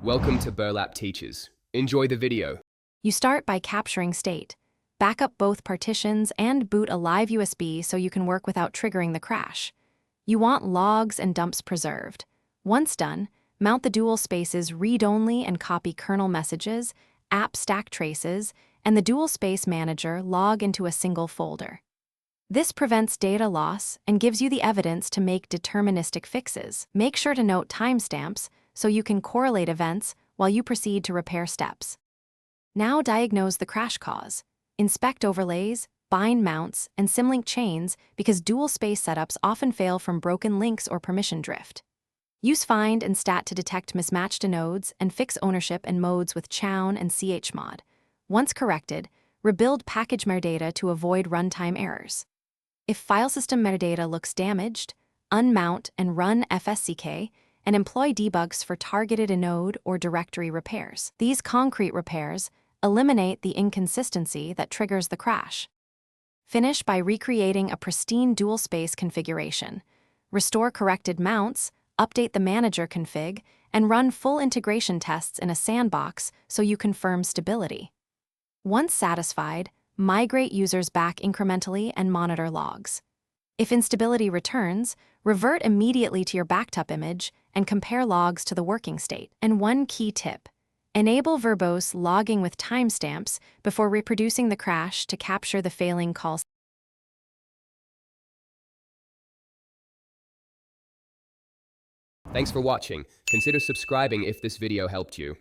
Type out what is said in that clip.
Welcome to Burlap Teachers. Enjoy the video. You start by capturing state. Back up both partitions and boot a live USB so you can work without triggering the crash. You want logs and dumps preserved. Once done, mount the dual spaces read-only and copy kernel messages, app stack traces, and the dual space manager log into a single folder. This prevents data loss and gives you the evidence to make deterministic fixes. Make sure to note timestamps so you can correlate events while you proceed to repair steps. Now diagnose the crash cause. Inspect overlays, bind mounts, and symlink chains because dual space setups often fail from broken links or permission drift. Use find and stat to detect mismatched nodes and fix ownership and modes with chown and chmod. Once corrected, rebuild package metadata to avoid runtime errors. If file system metadata looks damaged, unmount and run fsck and employ debugs for targeted node or directory repairs. These concrete repairs eliminate the inconsistency that triggers the crash. Finish by recreating a pristine dual space configuration. Restore corrected mounts, update the manager config, and run full integration tests in a sandbox so you confirm stability. Once satisfied, migrate users back incrementally and monitor logs. If instability returns, revert immediately to your backup image and compare logs to the working state. And one key tip: enable verbose logging with timestamps before reproducing the crash to capture the failing call. Thanks for watching. Consider subscribing if this video helped you.